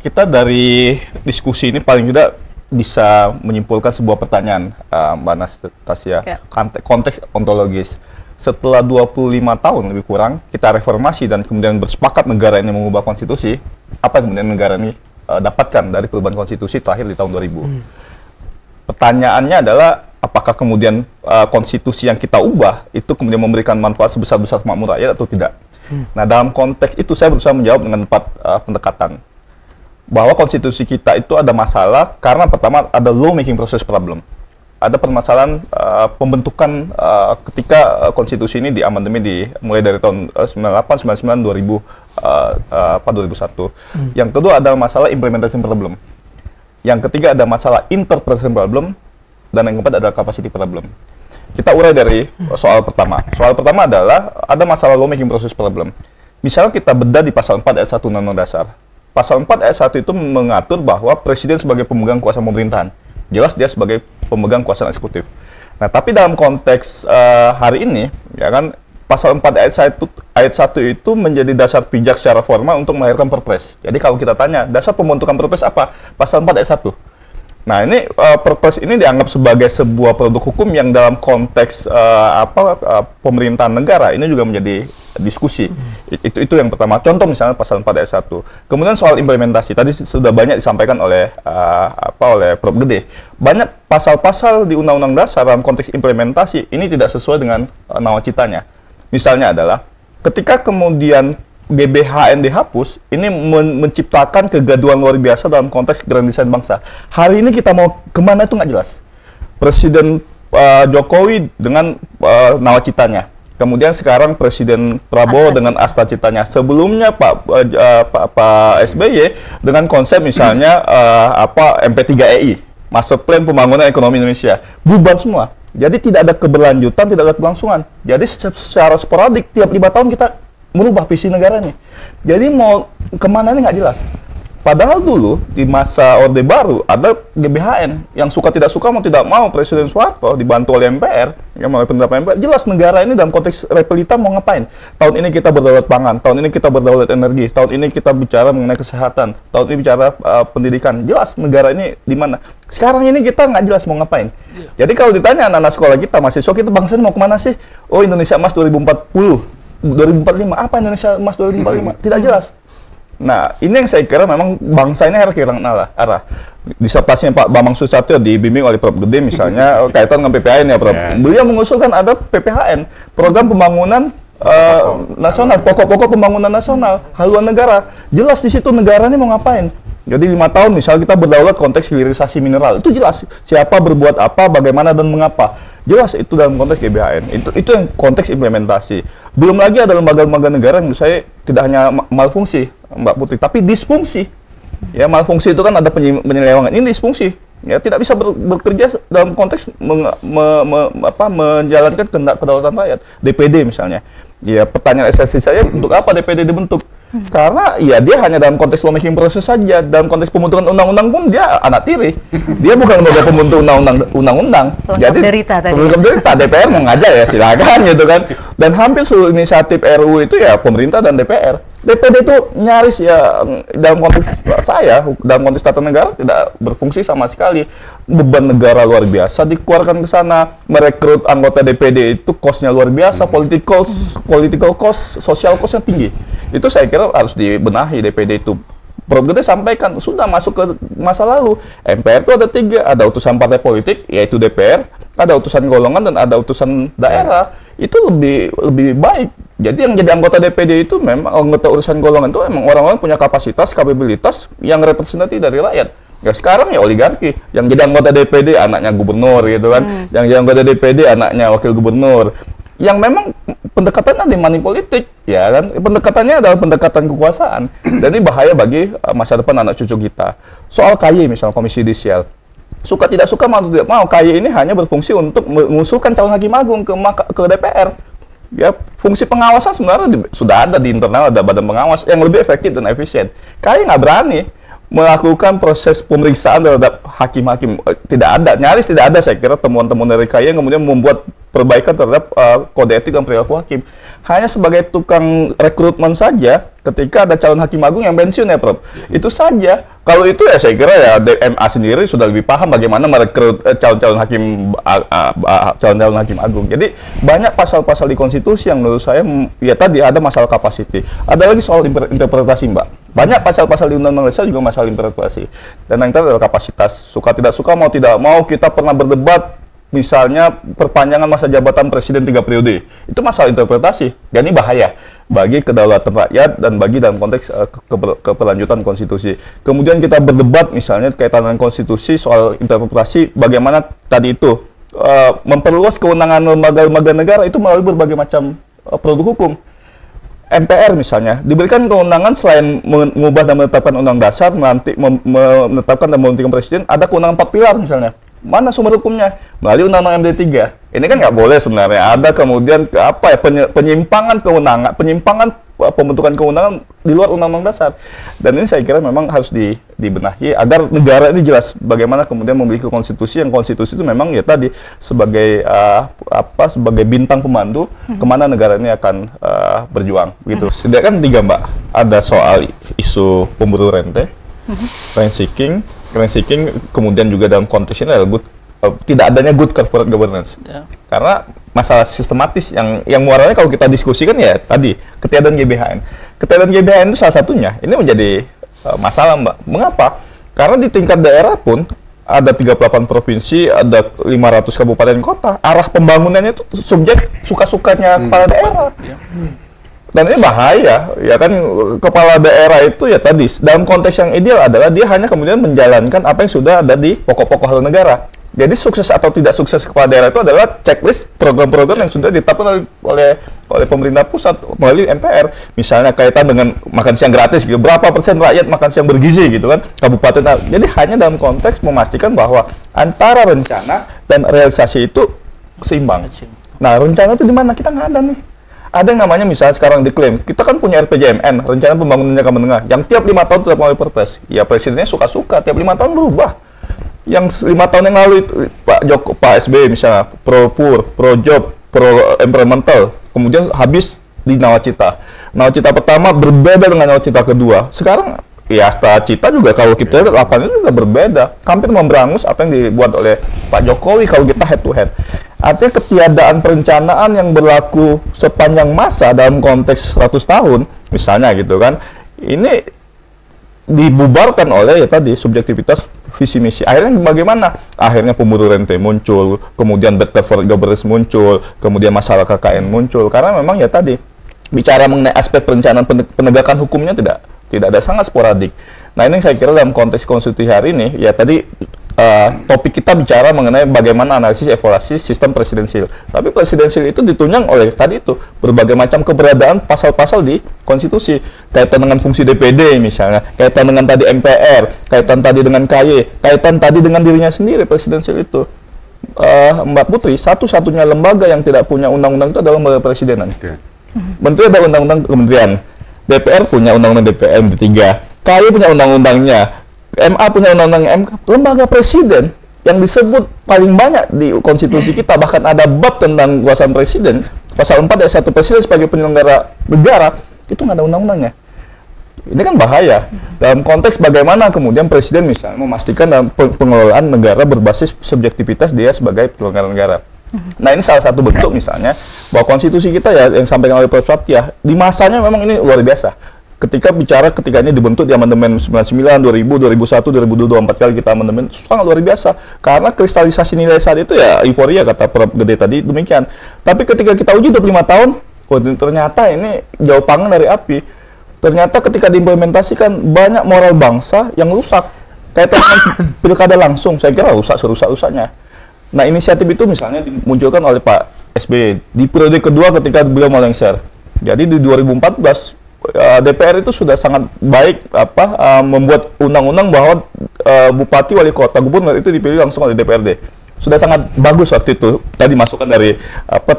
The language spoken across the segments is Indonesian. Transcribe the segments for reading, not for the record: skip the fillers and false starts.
kita dari diskusi ini paling tidak bisa menyimpulkan sebuah pertanyaan, Mbak Anastasia, konteks ontologis. Setelah 25 tahun lebih kurang, kita reformasi dan kemudian bersepakat negara ini mengubah konstitusi, apa yang kemudian negara ini dapatkan dari perubahan konstitusi terakhir di tahun 2000? Pertanyaannya adalah, apakah kemudian konstitusi yang kita ubah itu kemudian memberikan manfaat sebesar-besar makmur rakyat atau tidak? Nah, dalam konteks itu saya berusaha menjawab dengan 4 pendekatan. Bahwa konstitusi kita itu ada masalah karena pertama ada law making process problem. Ada permasalahan pembentukan ketika konstitusi ini diamandemen mulai dari tahun 98, 99, 2001. Yang kedua adalah masalah implementation problem. Yang ketiga ada masalah interpretation problem. Dan yang keempat adalah capacity problem. Kita urai dari soal pertama. Soal pertama adalah ada masalah law making process problem. Misalnya kita bedah di pasal 4 ayat 1 Undang-Undang Dasar. Pasal 4 ayat 1 itu mengatur bahwa presiden sebagai pemegang kuasa pemerintahan. Jelas dia sebagai pemegang kuasa eksekutif. Nah, tapi dalam konteks hari ini, ya kan, pasal 4 ayat 1 itu menjadi dasar pijak secara formal untuk melahirkan perpres. Jadi kalau kita tanya, dasar pembentukan perpres apa? Pasal 4 ayat 1. Nah, ini perpres ini dianggap sebagai sebuah produk hukum yang dalam konteks pemerintahan negara ini juga menjadi diskusi. Itu yang pertama. Contoh misalnya pasal 4 ayat 1. Kemudian soal implementasi. Tadi sudah banyak disampaikan oleh oleh Prof. Gede. Banyak pasal-pasal di Undang-Undang Dasar dalam konteks implementasi ini tidak sesuai dengan nawacitanya. Misalnya adalah ketika kemudian GBHN dihapus, ini menciptakan kegaduhan luar biasa dalam konteks grand design bangsa. Hari ini kita mau kemana itu nggak jelas. Presiden Jokowi dengan nawacitanya. Kemudian sekarang Presiden Prabowo dengan astacitanya. Sebelumnya Pak SBY dengan konsep misalnya MP3EI, Master Plan Pembangunan Ekonomi Indonesia. Bubar semua. Jadi tidak ada keberlanjutan, tidak ada kelangsungan. Jadi secara sporadik tiap 5 tahun kita merubah visi negaranya. Jadi mau kemana ini nggak jelas. Padahal dulu di masa Orde Baru ada GBHN yang suka tidak suka mau tidak mau Presiden Soeharto dibantu oleh MPR yang melalui penerapan MPR, jelas negara ini dalam konteks repelita mau ngapain. Tahun ini kita berdaulat pangan, tahun ini kita berdaulat energi, tahun ini kita bicara mengenai kesehatan, tahun ini bicara pendidikan. Jelas negara ini di mana. Sekarang ini kita nggak jelas mau ngapain. Jadi kalau ditanya anak-anak sekolah kita, mahasiswa kita, bangsa ini mau kemana sih? Oh, Indonesia Emas 2040. 2045, apa Indonesia Emas 2045? Tidak jelas. Nah, ini yang saya kira memang bangsa ini harus kehilangan arah. Disertasinya Pak Bambang Susatyo dibimbing oleh Prof. Gede misalnya kaitan dengan PPHN ya, Prof. Beliau mengusulkan ada PPHN, Program Pembangunan Nasional, pokok-pokok pembangunan nasional, haluan negara. Jelas di situ negara ini mau ngapain. Jadi 5 tahun misalnya kita berdaulat konteks hilirisasi mineral, itu jelas siapa berbuat apa, bagaimana dan mengapa. Jelas itu dalam konteks GBHN. Itu yang konteks implementasi. Belum lagi ada lembaga-lembaga negara yang menurut saya tidak hanya malfungsi, Mbak Putri, tapi disfungsi. Ya, malfungsi itu kan ada penyelewengan, ini disfungsi. Ya, tidak bisa bekerja dalam konteks menjalankan kedaulatan rakyat. DPD misalnya. Ya, pertanyaan esensi saya, untuk apa DPD dibentuk? Karena ya dia hanya dalam konteks lawmaking proses saja. Dalam konteks pembentukan undang-undang pun dia anak tiri. Dia bukan lembaga pembentuk undang-undang. Jadi pelengkap derita. DPR mau ngajak ya silakan gitu kan. Dan hampir seluruh inisiatif RUU itu ya pemerintah dan DPR. DPD itu nyaris ya dalam konteks saya, dalam konteks tata negara tidak berfungsi sama sekali. Beban negara luar biasa dikeluarkan ke sana. Merekrut anggota DPD itu cost-nya luar biasa, political cost, social cost-nya tinggi. Itu saya kira harus dibenahi DPD itu. Prof. Gede sampaikan, sudah masuk ke masa lalu. MPR itu ada 3, ada utusan partai politik, yaitu DPR, ada utusan golongan, dan ada utusan daerah. Itu lebih baik. Jadi yang jadi anggota DPD itu memang anggota urusan golongan itu memang orang-orang punya kapasitas, kapabilitas yang representatif dari rakyat. Ya sekarang ya oligarki. Yang jadi anggota DPD anaknya gubernur gitu kan. Yang jadi anggota DPD anaknya wakil gubernur. Yang memang pendekatannya di money politik, ya kan? Pendekatannya adalah pendekatan kekuasaan. Dan ini bahaya bagi masa depan anak cucu kita. Soal KY misalnya, Komisi Yudisial. Suka tidak suka, mau tidak mau, KY ini hanya berfungsi untuk mengusulkan calon hakim agung ke DPR. Ya, fungsi pengawasan sebenarnya sudah ada di internal, ada badan pengawas yang lebih efektif dan efisien. KY nggak berani melakukan proses pemeriksaan terhadap hakim-hakim. Nyaris tidak ada saya kira temuan-temuan dari KAI yang kemudian membuat perbaikan terhadap kode etik dan perilaku hakim. Hanya sebagai tukang rekrutmen saja ketika ada calon hakim agung yang pensiun ya Prof. Itu saja. Kalau itu ya saya kira ya MA sendiri sudah lebih paham bagaimana merekrut calon-calon hakim agung. Jadi banyak pasal-pasal di konstitusi yang menurut saya ya tadi ada masalah kapasiti. Ada lagi soal interpretasi Mbak. Banyak pasal-pasal di Undang-Undang Dasar juga masalah interpretasi. Dan yang terakhir adalah kapasitas. Suka tidak suka, mau tidak mau, kita pernah berdebat misalnya perpanjangan masa jabatan presiden 3 periode. Itu masalah interpretasi. Dan ini bahaya bagi kedaulatan rakyat dan bagi dalam konteks keberlanjutan konstitusi. Kemudian kita berdebat misalnya kaitan dengan konstitusi soal interpretasi bagaimana tadi itu memperluas kewenangan lembaga-lembaga negara itu melalui berbagai macam produk hukum. MPR misalnya diberikan kewenangan selain mengubah dan menetapkan undang dasar, nanti menetapkan dan memberhentikan presiden, ada kewenangan 4 pilar misalnya. Mana sumber hukumnya? Melalui Undang-Undang MD 3. Ini kan nggak boleh sebenarnya. Ada kemudian penyimpangan kewenangan, pembentukan kewenangan di luar Undang-Undang Dasar. Dan ini saya kira memang harus dibenahi agar negara ini jelas bagaimana kemudian memiliki konstitusi yang konstitusi itu memang ya tadi sebagai sebagai bintang pemandu kemana negara ini akan berjuang gitu. Sedangkan 3 Mbak, ada soal isu pemburu rente, rent seeking, kemudian juga dalam konteks ini adalah tidak adanya good corporate governance. Karena masalah sistematis yang muaranya kalau kita diskusikan ya tadi ketiadaan GBHN. Ketiadaan GBHN itu salah satunya. Ini menjadi masalah Mbak. Mengapa? Karena di tingkat daerah pun ada 38 provinsi, ada 500 kabupaten kota. Arah pembangunannya itu subjek suka-sukanya kepala daerah. Dan ini bahaya, ya kan, kepala daerah itu ya tadi, dalam konteks yang ideal adalah dia hanya kemudian menjalankan apa yang sudah ada di pokok-pokok hal negara. Jadi sukses atau tidak sukses kepala daerah itu adalah checklist program-program yang sudah ditetapkan oleh pemerintah pusat melalui MPR. Misalnya kaitan dengan makan siang gratis, gitu. Berapa persen rakyat makan siang bergizi, gitu kan, kabupaten. Jadi hanya dalam konteks memastikan bahwa antara rencana dan realisasi itu seimbang. Nah, rencana itu di mana? Kita nggak ada nih. Ada yang namanya misalnya sekarang diklaim, kita kan punya RPJMN, rencana pembangunan jangka menengah, yang tiap 5 tahun tetap melalui perpres. Ya presidennya suka-suka, tiap 5 tahun berubah. Yang 5 tahun yang lalu itu Pak SBY misalnya, pro-pur, pro-job, pro-environmental, kemudian habis di Nawacita. Nawacita pertama berbeda dengan Nawacita kedua. Sekarang ya Cita juga kalau kita lihat 8 itu juga berbeda. Hampir memberangus apa yang dibuat oleh Pak Jokowi kalau kita head to head. Artinya ketiadaan perencanaan yang berlaku sepanjang masa dalam konteks 100 tahun, misalnya gitu kan, ini dibubarkan oleh ya tadi subjektivitas visi misi. Akhirnya bagaimana? Akhirnya pemburu rente muncul, kemudian bad corporate governance muncul, kemudian masalah KKN muncul. Karena memang ya tadi bicara mengenai aspek perencanaan penegakan hukumnya tidak ada, sangat sporadik. Nah ini saya kira dalam konteks konstitusi hari ini ya tadi topik kita bicara mengenai bagaimana analisis evaluasi sistem presidensil. Tapi presidensil itu ditunjang oleh tadi itu berbagai macam keberadaan pasal-pasal di konstitusi, kaitan dengan fungsi DPD misalnya, kaitan dengan tadi MPR, kaitan tadi dengan KY, kaitan tadi dengan dirinya sendiri presidensil itu. Mbak Putri, satu-satunya lembaga yang tidak punya undang-undang itu adalah lembaga presidenan. Menteri ada undang-undang kementerian, DPR punya undang-undang DPR MD 3, KY punya undang-undangnya, MA punya undang-undang MK. Lembaga presiden yang disebut paling banyak di konstitusi kita, bahkan ada bab tentang kekuasaan presiden, pasal 4 ayat 1, presiden sebagai penyelenggara negara, itu nggak ada undang-undangnya. Ini kan bahaya dalam konteks bagaimana kemudian presiden misalnya memastikan dalam pengelolaan negara berbasis subjektivitas dia sebagai penyelenggara negara. Nah ini salah satu bentuk misalnya bahwa konstitusi kita ya yang disampaikan oleh Prof. Satya di masanya memang ini luar biasa. Ketika ini dibentuk di amandemen 99, 2000, 2001, 2002, 4 kali kita amandemen, sangat luar biasa. Karena kristalisasi nilai saat itu ya euforia, kata Prof. Gede tadi, demikian. Tapi ketika kita uji 25 tahun, ternyata ini jauh panggang dari api. Ternyata ketika diimplementasikan, banyak moral bangsa yang rusak. Kaitan dengan pilkada langsung, saya kira rusak serusak-rusaknya. Nah inisiatif itu misalnya dimunculkan oleh Pak SBY di periode kedua ketika beliau melengser. Jadi di 2014, DPR itu sudah sangat baik membuat undang-undang bahwa bupati, wali kota, gubernur itu dipilih langsung oleh DPRD. Sudah sangat bagus waktu itu tadi masukan dari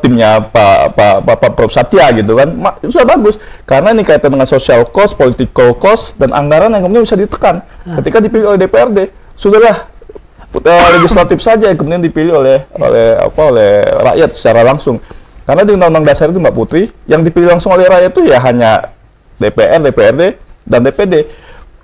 timnya Pak Prof Satya gitu kan, sudah bagus karena ini kaitan dengan social cost, political cost dan anggaran yang kemudian bisa ditekan ketika dipilih oleh DPRD. Sudahlah legislatif saja yang kemudian dipilih oleh rakyat secara langsung. Karena di Undang-Undang Dasar itu Mbak Putri, yang dipilih langsung oleh rakyat itu ya hanya DPR, DPRD, dan DPD.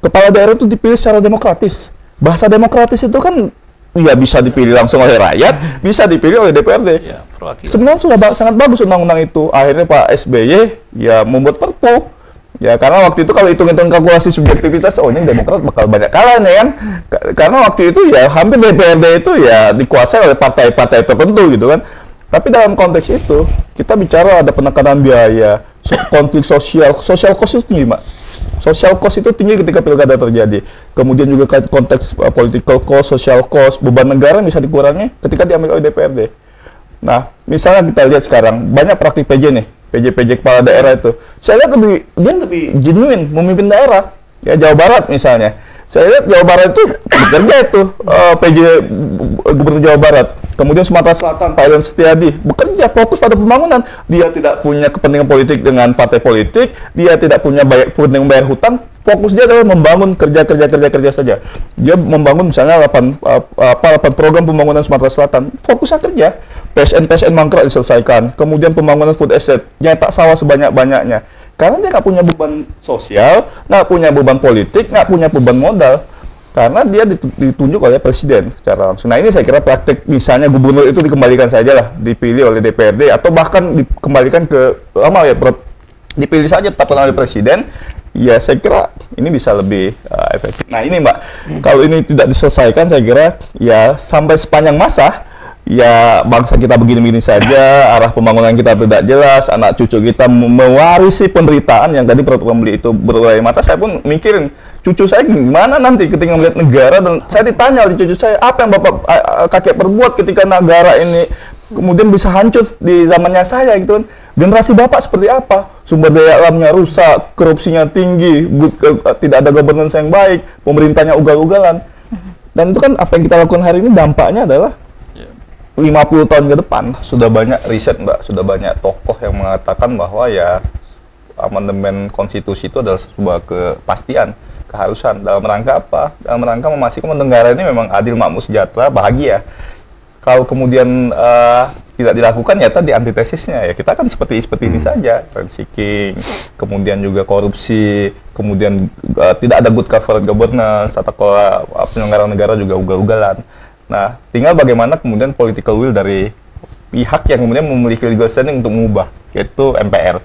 Kepala daerah itu dipilih secara demokratis. Bahasa demokratis itu kan ya bisa dipilih langsung oleh rakyat, bisa dipilih oleh DPRD. Ya, sebenarnya sudah sangat bagus undang-undang itu. Akhirnya Pak SBY ya membuat Perpu. Ya karena waktu itu kalau hitung-hitung kalkulasi subjektivitas, oh ini Demokrat bakal banyak kalah nih kan. Karena waktu itu ya hampir DPRD itu ya dikuasai oleh partai-partai tertentu gitu kan. Tapi dalam konteks itu, kita bicara ada penekanan biaya, konflik sosial cost itu tinggi, Mbak. Social cost itu tinggi ketika pilkada terjadi. Kemudian juga konteks political cost, social cost, beban negara bisa dikurangi ketika diambil oleh DPRD. Nah, misalnya kita lihat sekarang, banyak praktik PJ nih, PJ kepala daerah itu. Saya lihat dia lebih genuine memimpin daerah. Ya, Jawa Barat misalnya. Saya lihat Jawa Barat itu bekerja itu PJ Gubernur Jawa Barat. Kemudian Sumatera Selatan Pak Ellen Setiadi bekerja fokus pada pembangunan. Dia tidak punya kepentingan politik dengan partai politik. Dia tidak punya kepentingan bayar hutang. Fokus dia adalah membangun kerja saja. Dia membangun misalnya 8 program pembangunan Sumatera Selatan. Fokusnya kerja. PSN mangkrak diselesaikan. Kemudian pembangunan food estate. Nyetak sawah sebanyak-banyaknya. Karena dia nggak punya beban sosial, nggak punya beban politik, nggak punya beban modal. Karena dia ditunjuk oleh presiden secara langsung. Nah ini saya kira praktik misalnya gubernur itu dikembalikan saja lah, dipilih oleh DPRD atau bahkan dikembalikan ke dipilih saja tetap oleh presiden. Ya saya kira ini bisa lebih efektif. Nah ini Mbak, kalau ini tidak diselesaikan saya kira ya sampai sepanjang masa ya bangsa kita begini-begini saja, arah pembangunan kita tidak jelas, anak cucu kita mewarisi penderitaan yang tadi peraturan beli itu berurai mata. Saya pun mikirin cucu saya gimana nanti ketika melihat negara, dan saya ditanya oleh cucu saya, apa yang bapak kakek perbuat ketika negara ini kemudian bisa hancur di zamannya saya gitu kan. Generasi bapak seperti apa? Sumber daya alamnya rusak, korupsinya tinggi, tidak ada governance yang baik, pemerintahnya ugal-ugalan. Dan itu kan apa yang kita lakukan hari ini dampaknya adalah 50 tahun ke depan. Sudah banyak riset Mbak, sudah banyak tokoh yang mengatakan bahwa ya amandemen konstitusi itu adalah sebuah kepastian, keharusan. Dalam rangka apa? Dalam rangka memastikan negara ini memang adil, makmur, sejahtera, bahagia. Kalau kemudian tidak dilakukan ya tadi antitesisnya ya kita kan seperti ini saja, rent seeking, kemudian juga korupsi, kemudian tidak ada good corporate governance, tata kelola penyelenggara negara juga ugal-ugalan. Nah, tinggal bagaimana kemudian political will dari pihak yang kemudian memiliki legal standing untuk mengubah, yaitu MPR.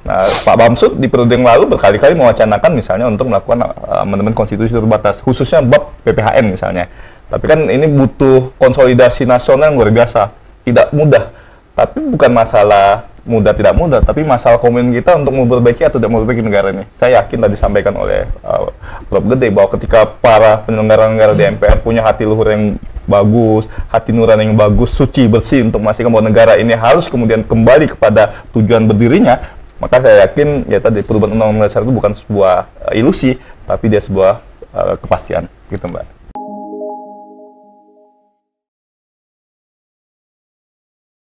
Nah, Pak Bamsud di periode yang lalu berkali-kali mewacanakan misalnya untuk melakukan amandemen konstitusi terbatas, khususnya bab PPHN misalnya. Tapi kan ini butuh konsolidasi nasional yang luar biasa, tidak mudah. Tapi bukan masalah mudah tidak mudah, tapi masalah komitmen kita untuk memperbaiki atau tidak memperbaiki negara ini. Saya yakin tadi disampaikan oleh Prof Gede bahwa ketika para penyelenggara negara di MPR punya hati luhur yang bagus, hati nurani yang bagus, suci, bersih untuk memastikan bahwa negara ini harus kemudian kembali kepada tujuan berdirinya, maka saya yakin ya tadi perubahan undang-undang dasar itu bukan sebuah ilusi, tapi dia sebuah kepastian, gitu Mbak.